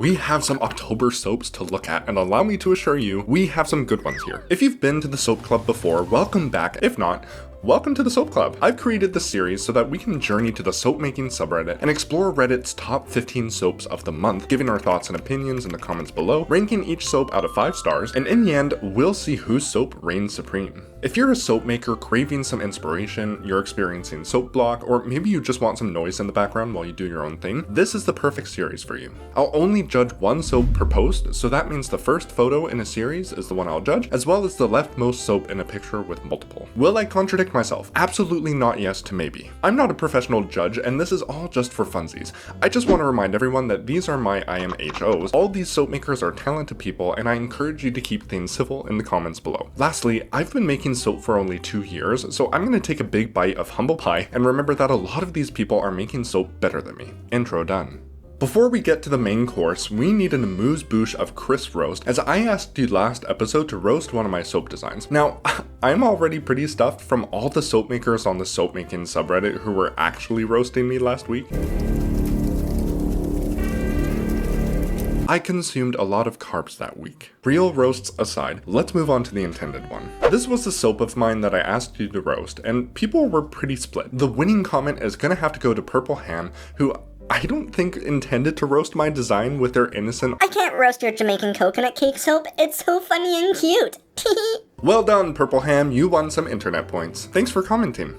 We have some October soaps to look at, and allow me to assure you, we have some good ones here. If you've been to the Soap Club before, welcome back. If not, welcome to the Soap Club. I've created this series so that we can journey to the soap making subreddit and explore Reddit's top 15 soaps of the month, giving our thoughts and opinions in the comments below, ranking each soap out of 5 stars, and in the end, we'll see whose soap reigns supreme. If you're a soap maker craving some inspiration, you're experiencing soap block, or maybe you just want some noise in the background while you do your own thing, this is the perfect series for you. I'll only judge one soap per post, so that means the first photo in a series is the one I'll judge, as well as the leftmost soap in a picture with multiple. Will I contradict myself? Absolutely not yes to maybe. I'm not a professional judge, and this is all just for funsies. I just want to remind everyone that these are my IMHOs. All these soap makers are talented people, and I encourage you to keep things civil in the comments below. Lastly, I've been making soap for only 2 years, so I'm going to take a big bite of humble pie and remember that a lot of these people are making soap better than me. Intro done. Before we get to the main course, we need an amuse-bouche of crisp roast, as I asked you last episode to roast one of my soap designs. Now, I'm already pretty stuffed from all the soap makers on the soap making subreddit who were actually roasting me last week. I consumed a lot of carbs that week. Real roasts aside, let's move on to the intended one. This was a soap of mine that I asked you to roast, and people were pretty split. The winning comment is gonna have to go to Purple Ham, who I don't think intended to roast my design with their innocent I can't roast your Jamaican coconut cake soap, it's so funny and cute. Well done, Purple Ham, you won some internet points. Thanks for commenting.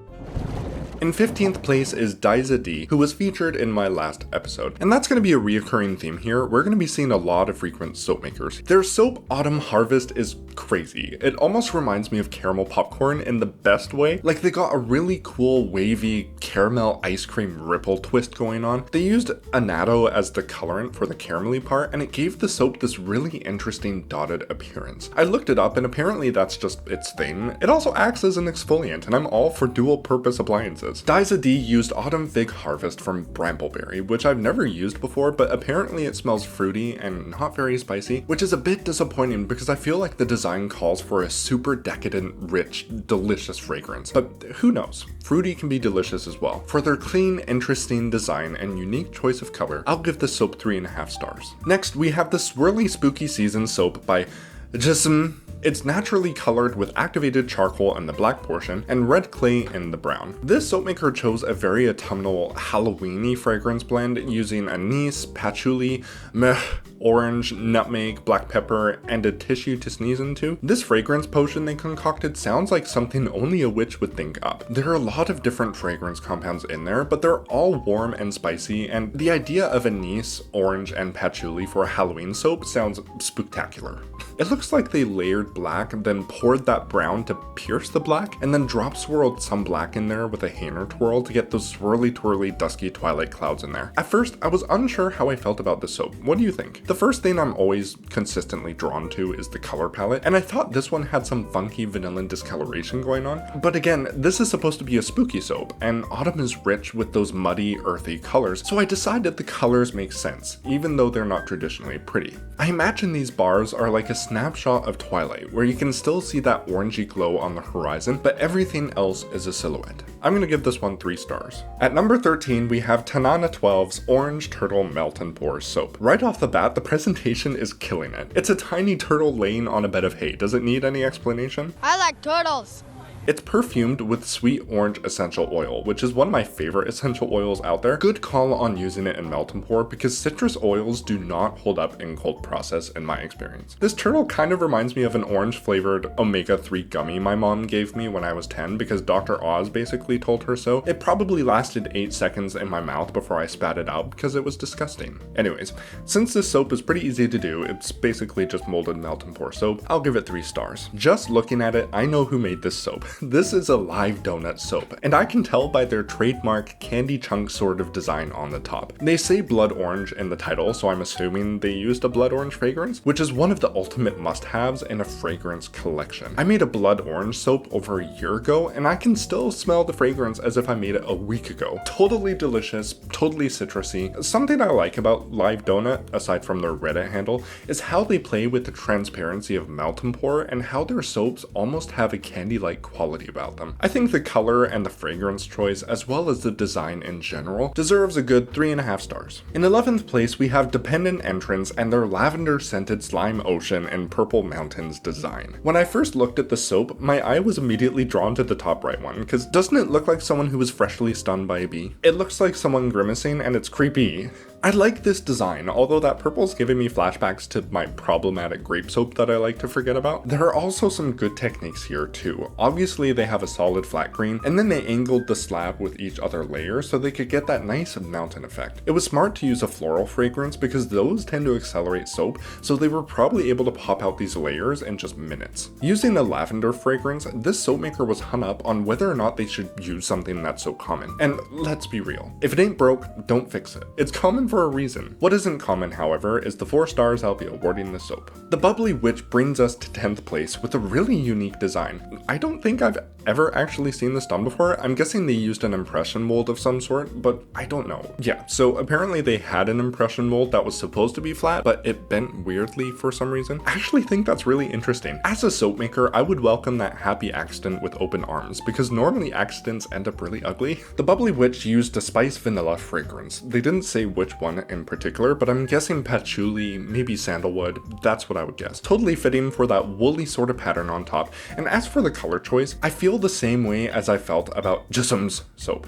In 15th place is Diza D, who was featured in my last episode. And that's going to be a reoccurring theme here. We're going to be seeing a lot of frequent soap makers. Their soap Autumn Harvest is crazy. It almost reminds me of caramel popcorn in the best way. Like, they got a really cool wavy caramel ice cream ripple twist going on. They used annatto as the colorant for the caramelly part, and it gave the soap this really interesting dotted appearance. I looked it up, and apparently that's just its thing. It also acts as an exfoliant, and I'm all for dual purpose appliances. Diza D used Autumn Fig Harvest from Brambleberry, which I've never used before, but apparently it smells fruity and not very spicy, which is a bit disappointing because I feel like the design calls for a super decadent, rich, delicious fragrance. But who knows? Fruity can be delicious as well. For their clean, interesting design and unique choice of color, I'll give this soap 3.5 stars. Next, we have the Swirly Spooky Season soap by Jism. It's naturally colored with activated charcoal in the black portion and red clay in the brown. This soap maker chose a very autumnal, Halloween-y fragrance blend using anise, patchouli, meh, orange, nutmeg, black pepper, and a tissue to sneeze into. This fragrance potion they concocted sounds like something only a witch would think up. There are a lot of different fragrance compounds in there, but they're all warm and spicy, and the idea of anise, orange, and patchouli for a Halloween soap sounds spooktacular. It looks like they layered black, then poured that brown to pierce the black, and then drop swirled some black in there with a hanger twirl to get those swirly twirly dusky twilight clouds in there. At first, I was unsure how I felt about the soap. What do you think? The first thing I'm always consistently drawn to is the color palette, and I thought this one had some funky vanilla discoloration going on. But again, this is supposed to be a spooky soap, and autumn is rich with those muddy, earthy colors, so I decided the colors make sense, even though they're not traditionally pretty. I imagine these bars are like a snapshot of twilight, where you can still see that orangey glow on the horizon, but everything else is a silhouette. I'm gonna give this one 3 stars. At number 13, we have Tanana 12's Orange Turtle Melt and Pour soap. Right off the bat, the presentation is killing it. It's a tiny turtle laying on a bed of hay. Does it need any explanation? I like turtles. It's perfumed with sweet orange essential oil, which is one of my favorite essential oils out there. Good call on using it in melt and pour because citrus oils do not hold up in cold process in my experience. This turtle kind of reminds me of an orange flavored omega-3 gummy my mom gave me when I was 10 because Dr. Oz basically told her so. It probably lasted 8 seconds in my mouth before I spat it out because it was disgusting. Anyways, since this soap is pretty easy to do, it's basically just molded melt and pour soap, I'll give it 3 stars. Just looking at it, I know who made this soap. This is a live donut soap, and I can tell by their trademark candy chunk sort of design on the top. They say blood orange in the title, so I'm assuming they used a blood orange fragrance, which is one of the ultimate must-haves in a fragrance collection. I made a blood orange soap over a year ago, and I can still smell the fragrance as if I made it a week ago. Totally delicious, totally citrusy. Something I like about Live Donut, aside from their Reddit handle, is how they play with the transparency of melt and pour and how their soaps almost have a candy-like quality quality about them. I think the color and the fragrance choice, as well as the design in general, deserves a good 3.5 stars. In 11th place, we have Dependent Entrance and their lavender scented slime ocean and purple mountains design. When I first looked at the soap, my eye was immediately drawn to the top right one, because doesn't it look like someone who was freshly stung by a bee? It looks like someone grimacing and it's creepy. I like this design, although that purple's giving me flashbacks to my problematic grape soap that I like to forget about. There are also some good techniques here too. Obviously they have a solid flat green, and then they angled the slab with each other layer so they could get that nice mountain effect. It was smart to use a floral fragrance because those tend to accelerate soap, so they were probably able to pop out these layers in just minutes. Using a lavender fragrance, this soap maker was hung up on whether or not they should use something that's so common. And let's be real, if it ain't broke, don't fix it. It's common for a reason. What isn't common, however, is the 4 stars I'll be awarding the soap. The Bubbly Witch brings us to 10th place with a really unique design. I don't think I've ever actually seen this done before. I'm guessing they used an impression mold of some sort, but I don't know. Yeah, so apparently they had an impression mold that was supposed to be flat, but it bent weirdly for some reason. I actually think that's really interesting. As a soap maker, I would welcome that happy accident with open arms, because normally accidents end up really ugly. The Bubbly Witch used a spice vanilla fragrance. They didn't say which one in particular, but I'm guessing patchouli, maybe sandalwood. That's what I would guess. Totally fitting for that woolly sort of pattern on top. And as for the color choice, I feel the same way as I felt about Jisum's soap.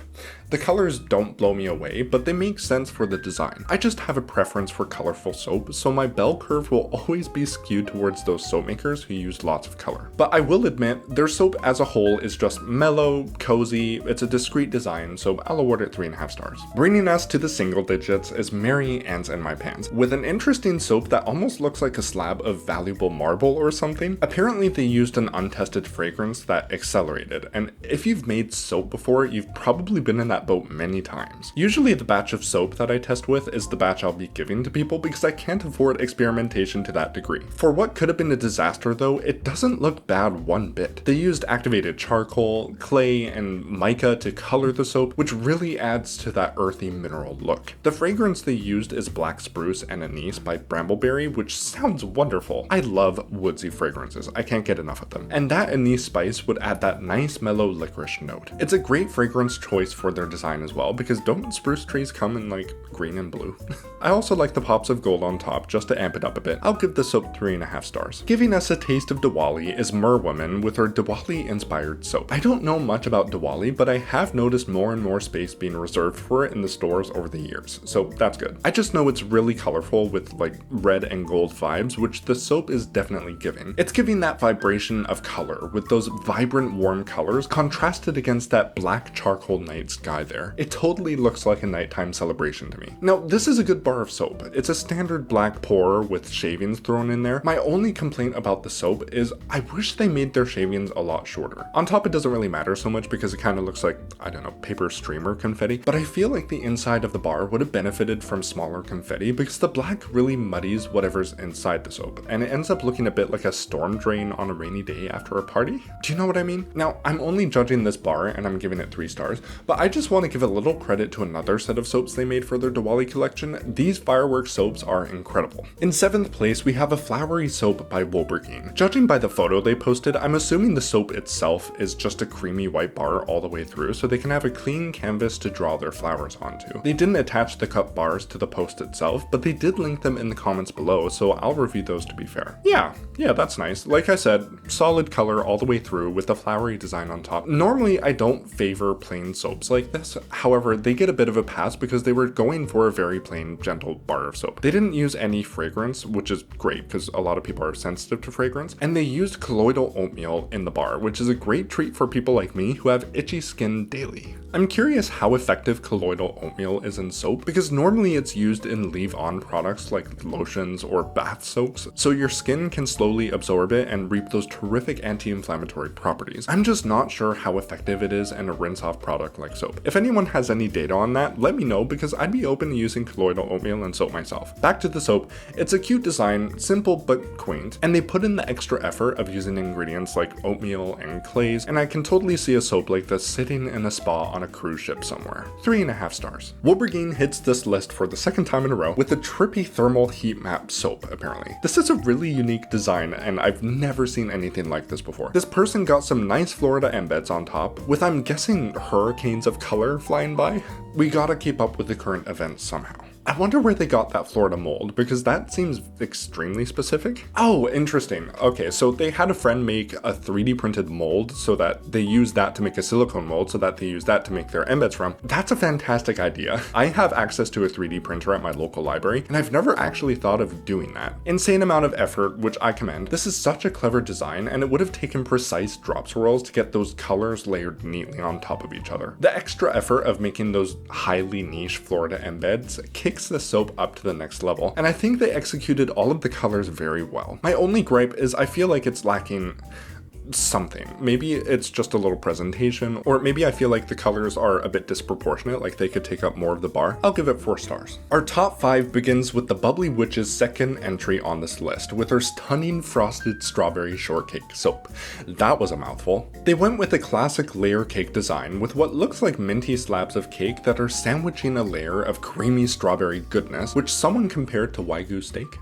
The colors don't blow me away, but they make sense for the design. I just have a preference for colorful soap, so my bell curve will always be skewed towards those soap makers who use lots of color. But I will admit, their soap as a whole is just mellow, cozy, it's a discreet design, so I'll award it 3.5 stars. Bringing us to the single digits is Mary Ants in My Pants, with an interesting soap that almost looks like a slab of valuable marble or something. Apparently they used an untested fragrance that accelerated, and if you've made soap before, you've probably been in that boat many times. Usually the batch of soap that I test with is the batch I'll be giving to people because I can't afford experimentation to that degree. For what could have been a disaster though, it doesn't look bad one bit. They used activated charcoal, clay, and mica to color the soap, which really adds to that earthy mineral look. The fragrance they used is Black Spruce and Anise by Brambleberry, which sounds wonderful. I love woodsy fragrances, I can't get enough of them. And that anise spice would add that nice mellow licorice note. It's a great fragrance choice for their design as well, because don't spruce trees come in like green and blue? I also like the pops of gold on top just to amp it up a bit. I'll give the soap 3.5 stars. Giving us a taste of Diwali is Merwoman with her Diwali inspired soap. I don't know much about Diwali, but I have noticed more and more space being reserved for it in the stores over the years, so that's good. I just know it's really colorful with like red and gold vibes, which the soap is definitely giving. It's giving that vibration of color with those vibrant warm colors contrasted against that black charcoal night sky there. It totally looks like a nighttime celebration to me. Now, this is a good bar of soap. It's a standard black pour with shavings thrown in there. My only complaint about the soap is I wish they made their shavings a lot shorter. On top, it doesn't really matter so much because it kind of looks like, I don't know, paper streamer confetti, but I feel like the inside of the bar would have benefited from smaller confetti because the black really muddies whatever's inside the soap, and it ends up looking a bit like a storm drain on a rainy day after a party. Do you know what I mean? Now, I'm only judging this bar and I'm giving it 3 stars, but I just want to give a little credit to another set of soaps they made for their Diwali collection. These fireworks soaps are incredible. In 7th place, we have a flowery soap by Wolverine. Judging by the photo they posted, I'm assuming the soap itself is just a creamy white bar all the way through so they can have a clean canvas to draw their flowers onto. They didn't attach the cup bars to the post itself, but they did link them in the comments below, so I'll review those to be fair. Yeah, that's nice. Like I said, solid color all the way through with the flowery design on top. Normally, I don't favor plain soaps like this. However, they get a bit of a pass because they were going for a very plain, gentle bar of soap. They didn't use any fragrance, which is great because a lot of people are sensitive to fragrance, and they used colloidal oatmeal in the bar, which is a great treat for people like me who have itchy skin daily. I'm curious how effective colloidal oatmeal is in soap because normally it's used in leave-on products like lotions or bath soaks, so your skin can slowly absorb it and reap those terrific anti-inflammatory properties. I'm just not sure how effective it is in a rinse-off product like soap. If anyone has any data on that, let me know because I'd be open to using colloidal oatmeal in soap myself. Back to the soap, it's a cute design, simple but quaint, and they put in the extra effort of using ingredients like oatmeal and clays, and I can totally see a soap like this sitting in a spa on a cruise ship somewhere. 3.5 stars. Wolverine hits this list for the second time in a row with the trippy thermal heat map soap, apparently. This is a really unique design, and I've never seen anything like this before. This person got some nice Florida embeds on top, with I'm guessing hurricanes of color flying by. We gotta keep up with the current events somehow. I wonder where they got that Florida mold, because that seems extremely specific. Oh, interesting. Okay, so they had a friend make a 3D printed mold so that they use that to make a silicone mold so that they use that to make their embeds from. That's a fantastic idea. I have access to a 3D printer at my local library, and I've never actually thought of doing that. Insane amount of effort, which I commend. This is such a clever design, and it would have taken precise drop swirls to get those colors layered neatly on top of each other. The extra effort of making those highly niche Florida embeds kicks the soap up to the next level, and I think they executed all of the colors very well. My only gripe is I feel like it's lacking something. Maybe it's just a little presentation, or maybe I feel like the colors are a bit disproportionate, like they could take up more of the bar. I'll give it 4 stars. Our top 5 begins with the Bubbly Witch's second entry on this list, with her stunning frosted strawberry shortcake soap. That was a mouthful. They went with a classic layer cake design with what looks like minty slabs of cake that are sandwiching a layer of creamy strawberry goodness, which someone compared to Wagyu steak.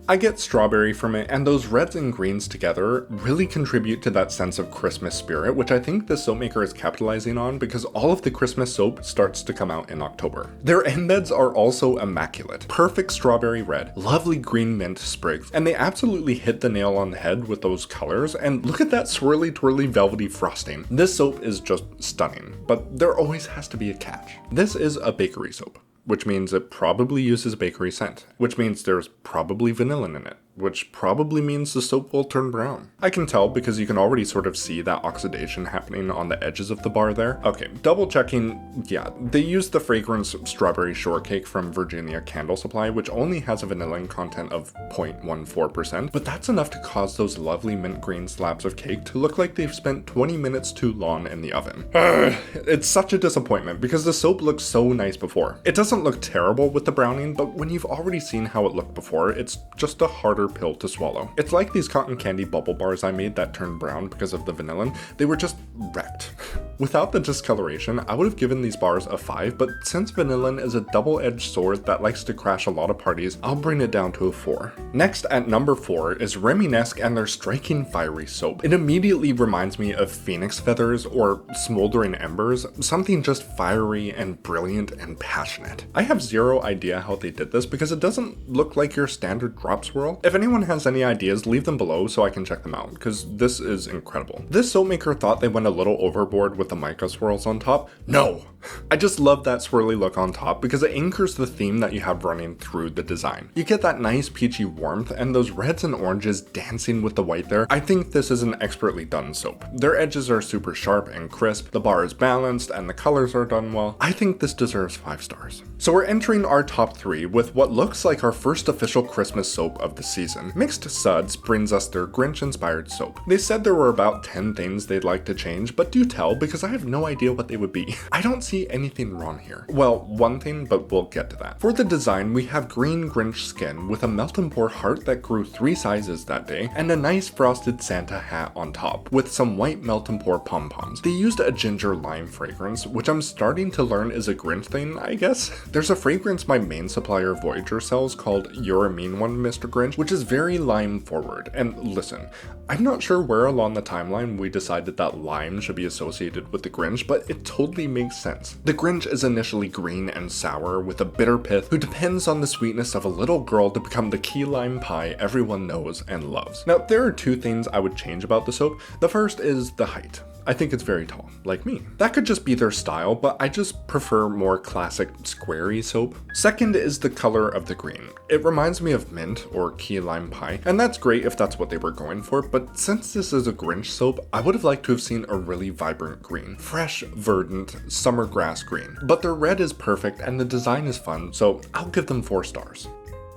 I get strawberry from it, and those reds and greens together really contribute to that sense of Christmas spirit, which I think the soap maker is capitalizing on because all of the Christmas soap starts to come out in October. Their embeds are also immaculate. Perfect strawberry red, lovely green mint sprigs, and they absolutely hit the nail on the head with those colors, and look at that swirly twirly velvety frosting. This soap is just stunning, but there always has to be a catch. This is a bakery soap, which means it probably uses a bakery scent, which means there's probably vanilla in it, which probably means the soap will turn brown. I can tell because you can already sort of see that oxidation happening on the edges of the bar there. Okay, double checking, yeah, they used the fragrance strawberry shortcake from Virginia Candle Supply, which only has a vanillin content of 0.14%, but that's enough to cause those lovely mint green slabs of cake to look like they've spent 20 minutes too long in the oven. It's such a disappointment because the soap looked so nice before. It doesn't look terrible with the browning, but when you've already seen how it looked before, it's just a harder pill to swallow. It's like these cotton candy bubble bars I made that turned brown because of the vanillin. They were just wrecked. Without the discoloration, I would have given these bars a 5, but since vanillin is a double-edged sword that likes to crash a lot of parties, I'll bring it down to a 4. Next at number 4 is Reminesque and their striking fiery soap. It immediately reminds me of phoenix feathers or smoldering embers, something just fiery and brilliant and passionate. I have zero idea how they did this because it doesn't look like your standard drop swirl. If anyone has any ideas, leave them below so I can check them out, because this is incredible. This soap maker thought they went a little overboard with the mica swirls on top. No! I just love that swirly look on top because it anchors the theme that you have running through the design. You get that nice peachy warmth and those reds and oranges dancing with the white there. I think this is an expertly done soap. Their edges are super sharp and crisp, the bar is balanced, and the colors are done well. I think this deserves 5 stars. So we're entering our top 3 with what looks like our first official Christmas soap of the season. Mixed Suds brings us their Grinch-inspired soap. They said there were about 10 things they'd like to change, but do tell because I have no idea what they would be. I don't see anything wrong here. Well, one thing, but we'll get to that. For the design, we have green Grinch skin with a melt and pour heart that grew 3 sizes that day, and a nice frosted Santa hat on top, with some white melt and pour pom-poms. They used a ginger lime fragrance, which I'm starting to learn is a Grinch thing, I guess. There's a fragrance my main supplier Voyager sells called You're a Mean One, Mr. Grinch, which is very lime forward. And listen, I'm not sure where along the timeline we decided that lime should be associated with the Grinch, but it totally makes sense. The Grinch is initially green and sour with a bitter pith who depends on the sweetness of a little girl to become the key lime pie everyone knows and loves. Now, there are 2 things I would change about the soap. The first is the height. I think it's very tall, like me. That could just be their style, but I just prefer more classic squarey soap. Second is the color of the green. It reminds me of mint or key lime pie, and that's great if that's what they were going for, but since this is a Grinch soap, I would have liked to have seen a really vibrant green. Fresh, verdant, summer grass green. But their red is perfect and the design is fun, so I'll give them 4 stars.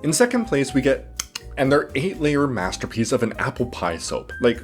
In second place, we get and their 8-layer masterpiece of an apple pie soap. Like,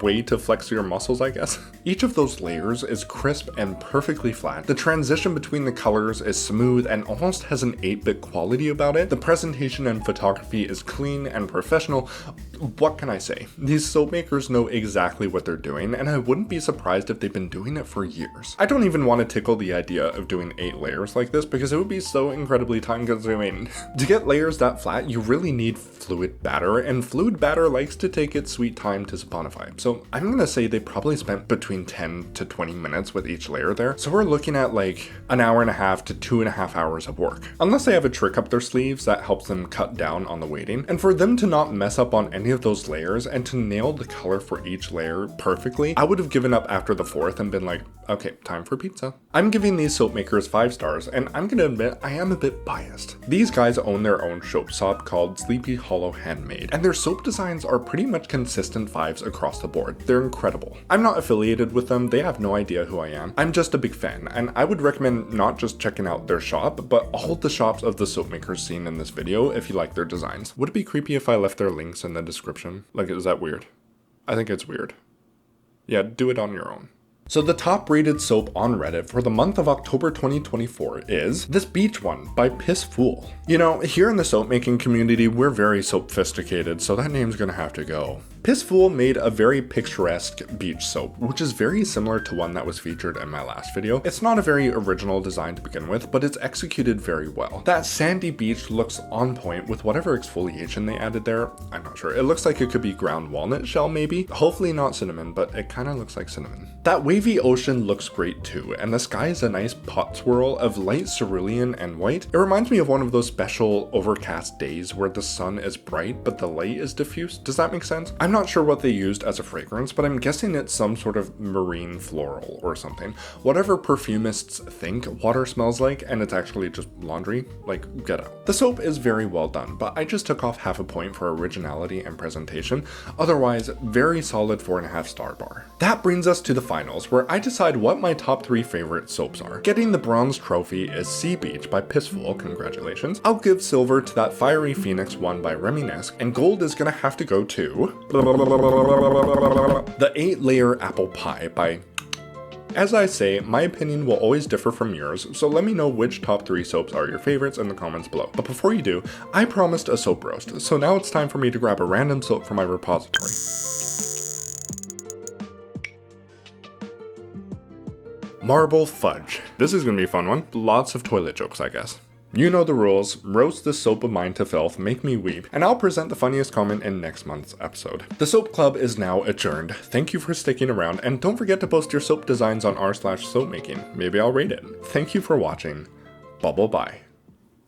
way to flex your muscles, I guess. Each of those layers is crisp and perfectly flat. The transition between the colors is smooth and almost has an 8-bit quality about it. The presentation and photography is clean and professional. what can I say? These soap makers know exactly what they're doing, and I wouldn't be surprised if they've been doing it for years. I don't even want to tickle the idea of doing 8 layers like this because it would be so incredibly time consuming. To get layers that flat, you really need fluid batter, and fluid batter likes to take its sweet time to saponify. So I'm gonna say they probably spent between 10 to 20 minutes with each layer there. So we're looking at like an hour and a half to 2.5 hours of work. Unless they have a trick up their sleeves that helps them cut down on the waiting. And for them to not mess up on any of those layers and to nail the color for each layer perfectly, I would have given up after the 4th and been like, okay, time for pizza. I'm giving these soap makers 5 stars, and I'm gonna admit I am a bit biased. These guys own their own soap shop called Sleepy Hollow Handmade, and their soap designs are pretty much consistent 5s across the board. They're incredible. I'm not affiliated with them, they have no idea who I am. I'm just a big fan, and I would recommend not just checking out their shop, but all the shops of the soap makers seen in this video if you like their designs. Would it be creepy if I left their links in the description? Like, is that weird? I think it's weird. Yeah, do it on your own. So the top rated soap on Reddit for the month of October 2024 is this beach one by Piss Fool. You know, here in the soap making community, we're very soap sophisticated, so that name's gonna have to go. Piss Fool made a very picturesque beach soap, which is very similar to one that was featured in my last video. It's not a very original design to begin with, but it's executed very well. That sandy beach looks on point with whatever exfoliation they added there. I'm not sure. It looks like it could be ground walnut shell maybe. Hopefully not cinnamon, but it kind of looks like cinnamon. That wavy ocean looks great too, and the sky is a nice pot swirl of light cerulean and white. It reminds me of one of those special overcast days where the sun is bright but the light is diffuse. Does that make sense? I'm not sure what they used as a fragrance, but I'm guessing it's some sort of marine floral or something. Whatever perfumists think water smells like, and it's actually just laundry, like, get out. The soap is very well done, but I just took off half a point for originality and presentation. Otherwise, very solid 4.5 star bar. That brings us to the finals, where I decide what my top 3 favorite soaps are. Getting the bronze trophy is Sea Beach by Pissful, congratulations. I'll give silver to that Fiery Phoenix one by Reminisce, and gold is gonna have to go to the 8-layer apple pie by... As I say, my opinion will always differ from yours, so let me know which top 3 soaps are your favorites in the comments below. But before you do, I promised a soap roast, so now it's time for me to grab a random soap from my repository. Marble Fudge. This is gonna be a fun one. Lots of toilet jokes, I guess. You know the rules. Roast this soap of mine to filth, make me weep, and I'll present the funniest comment in next month's episode. The Soap Club is now adjourned. Thank you for sticking around, and don't forget to post your soap designs on r/soapmaking. Maybe I'll rate it. Thank you for watching. Bubble bye.